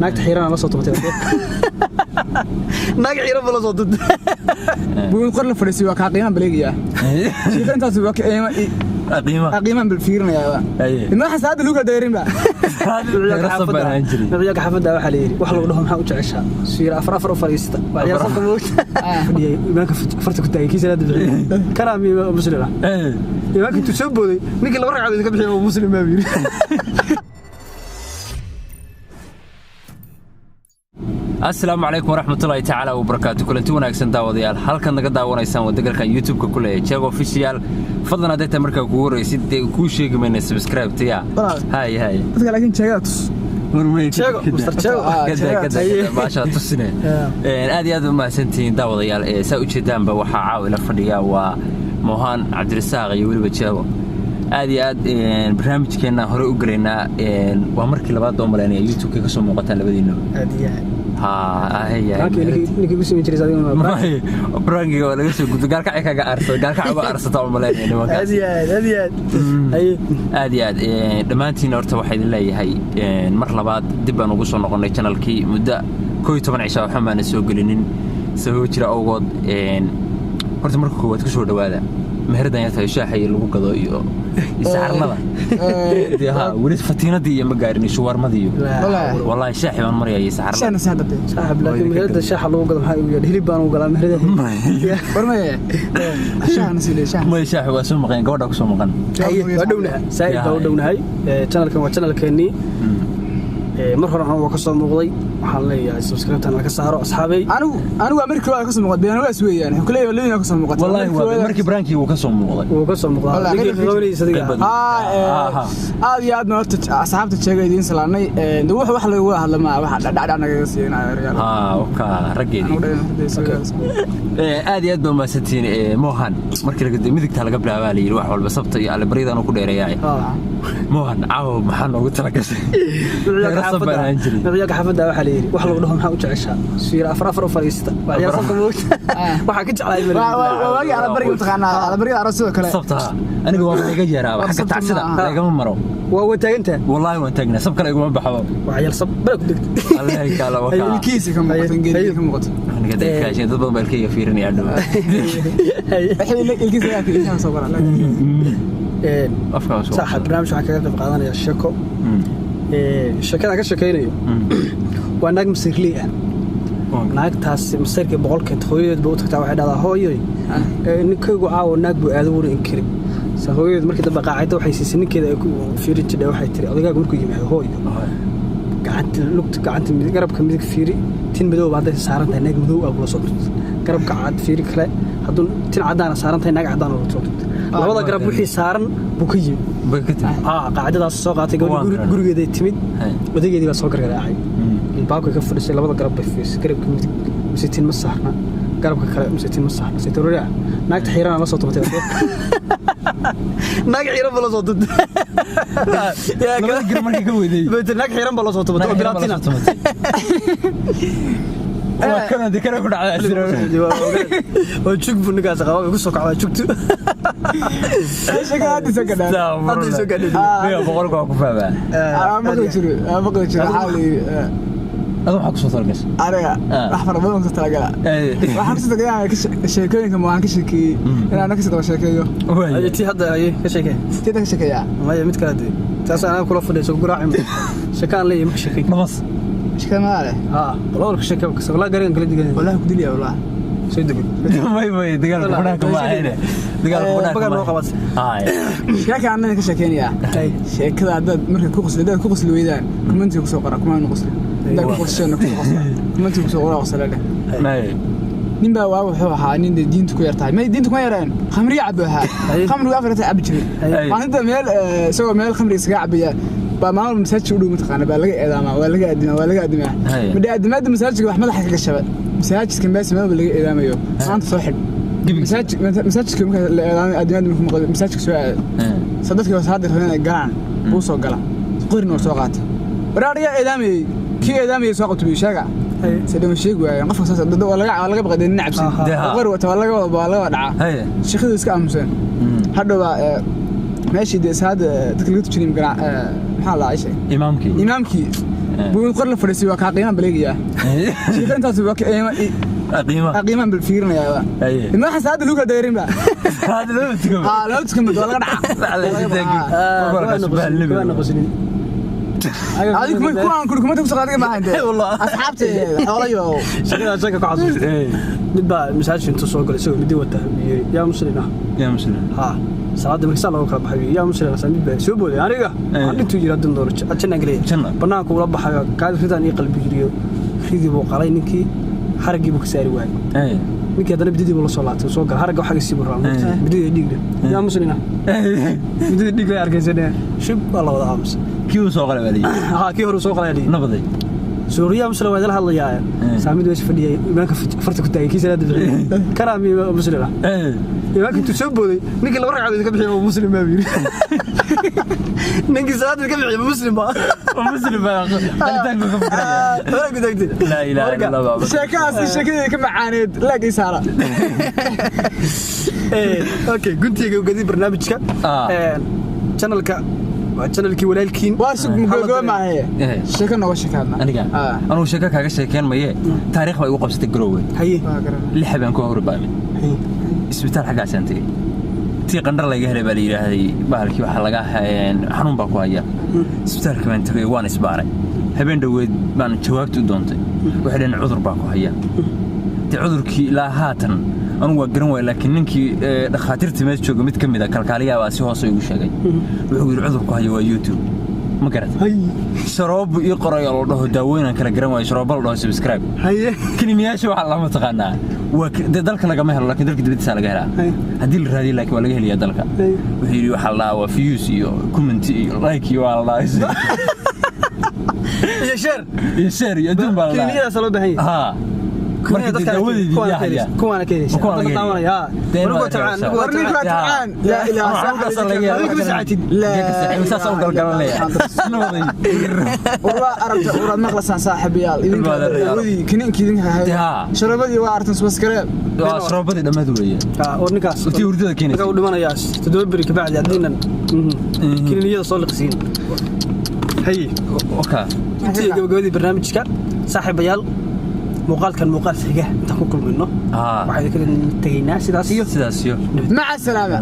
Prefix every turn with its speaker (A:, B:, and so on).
A: naagta xiirana la soo tumatay naag xiiran bala soo tuntay
B: buun qor la fadhiisay waa ka qiiman baleegaya sheekh intaas waa ka qiiman bil fiirnaya ma xasaad luuga dayrin ba nabiga xafada waxa la yiri wax lagu dhaho maxaa u jeceshaa siir afar u fariista waa ciyaar sabta moogta imaanka farta ku taagay kiisana dabciin karaami muslima imaanka tu soo booday ninkii laba ragcadood ka bixiyay muslim ma biiri
C: السلام عليكم ورحمة الله تعالى وبركاته كلنتي wanaagsan daawadayaal halkan naga daawanaysaan wadagalkan YouTube-ka ku leeyahay Jago Official fadlan hadda markaa ku horeysid ku sheegmayna subscribe tiya hay
B: dadka laakiin Jago
A: Jago Mr. Jago
C: ma sha Allah tusine aad iyo aad u mahadsantiin daawadayaal saa u jeedaanba waxa caawila fadhiya waa Mohan Cabdirasaaq iyo waliba Jago aad iyo aad barnaamijkeena hore u galeynaa waa markii labaad oo maleynaya YouTube-ka ka soo muuqataan labadiina
A: aad iyo
C: هي
A: نيجي بس من جريزة
C: ما برانجي ولا جالس يقول قالك عيك أرسل قالك عبا أرسل طبعا ملاذ يعني هذه دمانتي نورت واحد اللي هي مرة بعد دبنا نقصنا قلنا channel كي مدة كوي طبعا عيشة وحنا نسوق لين سووا كذا أوقات قلت مرة كوي تكشور دوادا مهردان يتهشاحي اللي هو قضاء يسعر لنا ها وليت فتينة دي ما قارني شوار ما ديو والله شاحي من مريا يسعر
B: لنا
A: صاحب لكن مهرد الشاح اللي هو قضاء هاي هلي بان وقال مهرد
B: برمي شاح نسيلي شاح
C: ما شاحي واسم مقين قوضك سو مقين
A: ودونا سايد ودونا هاي channel كان channel كاني mar hore aan ka soo muuqday waxaan leeyahay subscribe-tan la ka saaro asxaabay
B: anigu America waa ka soo muuqday been waas weeyaan kuleeyo leeyna ka soo muuqday
C: wallahi waa markii branki uu ka soo muuqday
B: aad iyo aad noorta asxaabta sheegaydiin salaanay wax lagu hadlama wax dhacdhac naga siinaayo real
C: oka rageedi aad iyo aad ma santiin Mohan markii laga midigta laga bilaabay la yiri wax walba sabta iyo albariyada ku dheereeyay Mohan caaw maxaa noogu talagashay
A: nabiga xafada waxa la yiri wax lagu dhaho maxaa u jeceshaa siir afar u fariista waa ciyaar sabta moogta waxa ka jeclay
B: waagi albariga taqaana albariga arasada kale
C: sabta aniga waa laga jeeraa wax ka tacsida laga maro
A: waa wataaganta
C: wallahi waan taagnaa sab kale iguma baxo
A: waa ciyaar sab bal ku degto
C: Allah kala waka
B: ilkiisi ka muuqatan geedka ka muuqato
C: aniga dadkaashin dad badan balkayga fiirinaya dhaw
B: ilkiisi ka fiirinaya soo bara
C: afkaas
A: صح برنامج waxa kaga qayb qaadanaya shako shakada ka shaqeynayo waa naag masirli ah naagtaas masirka boqolkeed hooyadeed buu tagtaa waxay dhahdaa hooyoy ninkaygu caawo naag buu aad u warin karin hooyadeed markii daba qaacayda waxay siisay ninkeeda ay ku fiiri jiray waxay tiri odagaagu markuu yimaado hooyo gacanta midig garabka midig fiiri tin madow baad saaran tahay naag madow ah buu soo dhigtay garabka cad fiiri kale haduu tin cadaan saaran tahay naag cadaan oo soo dhigtay labada garab wixii saaran buu ka yimi qaacdadaas soo qaatay gurigeeda timid wadageedii baa soo gargaraacay baabka ka fadhisay labada garab bay fiisay garabka midig masiitin ma saarna garabka kale masiitin ma saarna saytororia naagta xiirana la soo tumatay naag xiiran bala soo tumatay yaa
C: laba gar markii ka weeday
A: naag xiiran bala soo tumatay oo biratina
C: كنا ذكرنا كنا على أسرة
A: وشوك بنقاس قوي يقصوا على شوكتو
B: ايش قاعد تسكت
C: هذا سكت بيا بقولك أكو فاهم
B: ما قلت شو حالي
C: هذا حق صوت القص
B: أنا أحفر بدون تتلاقى وحق صوت يعني كشيكين كمان كشيكي أنا كسرت وشيكيه
A: هذا تي هذا أيه كشيكي
B: تي ده كشيكيه
A: ما هي متكلدي تاسع أنا كل فدي سوق راعي شكان لي مكشيكي
C: نبص
B: شكان ماله
A: والله كشيكي سوق لا قرين كل دقيقة
B: والله كدليا والله
A: سيدك
C: ما دقال هناك ما هنا دقال هناك
A: ما خلاص
B: شكان عندنا كشيكينيا شيء كذا عدد مركب كوكس الويدان كمنتي كوكس قرا كمان نقص ده كوكس شنو كمنتي كوكس قرا وصل له nin baa waa wuxuu ahaa nin diinta ku yartahay ma diinta kuma yaraan khamri cabaha khamri afar ta cab jiray maanta meel khamri iska cabaya ba maamul masaajid u dhow mataqaana ba laga eedaama waa laga adima midda adimada masaajidka wax madaxa kaga shabad masaajidka meesha meel laga eedaamayo maanta soo xid masaajidka marka la eedaamay adimada marka maqal masaajidka soo aad sadadka waa saad rabeen galaan buu soo gala qorin oo soo qaata waraariya eedaamay ki eedaamay soo qabtay sheega سلام الشيخ وقف أساس ولا بقى دين نعبس غير ولا دعاء الشيخ ذي سكام مسلم هذا ماشي ده هذا تكلمت شنو مقنع محل عايشة إمامكي buu qor la fadhiisay waa ka qiiman baleegaya sheeka intaas waa qiiman bil fiirinayaa ma xasaad luuga dheerin ba hada loo tukan loo tukan mid wala dhaca هذيك من كلكم انتم صغارين ما عندي والله اصحابتي حواليو
A: شكلها ku xasuustay midba masaajid inta soo galay isagoo midi wata yaa muslim ha salaada markii loo kala baxay yaa muslim sanad baa soo booday aniga intuu jira dan dooro janna galay banaanka ula baxayo kaad fidan ii qalbi jiriyo ridii buu qalay ninkii haragii buu ka saari waayay ninkii hadana bididii buu la soo laatay soo gal haraga waxa sii buraan bididii dhigna yaa muslim bididii dhig la arkaysanaa shib wala wada aamus كيو سوق على بالي كي هو سوق على بالي نبضي سوريا مسلم هذا هذا يا سامي دوش فدي يبانك فرت كنت كي سنه كرامي مسلم يبانك تسبودي نيك لو رجع كبخي مسلم ما بيري نيك ساعات كبخي مسلم لا اله الا الله
B: شكاس كما عانيد لاقي ساره
A: اوكي قلت لي قدي برنامجك channelka waa channelkii walaalkiin
B: waa sug mugo ma ahe sheeka noo sheekadna
C: aniga anu sheeka kaaga sheekeen maye taariikh way ugu qabsatay garoowe
A: haye
C: lixban ku horbaamay isbitaal xaga santay tii qandar laga helay baa la yiraahday bahalkii waxa laga hayeen xanuun baa ku haya isbitaalka baan tagay waan isbaaray habeen dhaweed baan jawaabtu doontay waxa dhan cudur baa ku haya tii cudurkii ilaa haatan anu waa garan way laakiin ninkii dhakhaatiirta meesha jooga mid kamid ah kalkaaliya waa si hoos ugu sheegay wuxuu yiri cudurku hayo waa YouTube ma garatay sharoob iyo qoray oo dhaho daawooyin kala garan way sharoob la dhaho subscribe
A: haye
C: kiniyaasha waxa la mataqaanaa waa dalka laga ma helo laakiin dalka dibadda laga helaa hadii la raadiyo laakiin waa laga heliyaa dalka wuxuu yiri waxa la waa views iyo comment iyo like iyo wala
A: iyo share
C: iyo dun baa
A: kiniyaasha loo baahan yahay ha كنا دخلنا كوانا كيدش طاونا يا ورقة تعان لا إله لا
C: مساس أو قلقلنا ليه
B: ورا أرد ورا مغلسان صاحب يال ودي كنين كذين شربتي وارتنس بس كريم
C: شربتي دم هذولية
A: ورنكاس
C: وتي وردة كيني
A: قبل ما نياس تدبر كبعد عدينا كنين صالق سين هي
C: أوكي
A: أنت قبل برنامجك صاحب يال muuqaalkan muuqaal xiga inta ku kulmayno waxay kala tagaynaa sidaas iyo
B: مع السلامة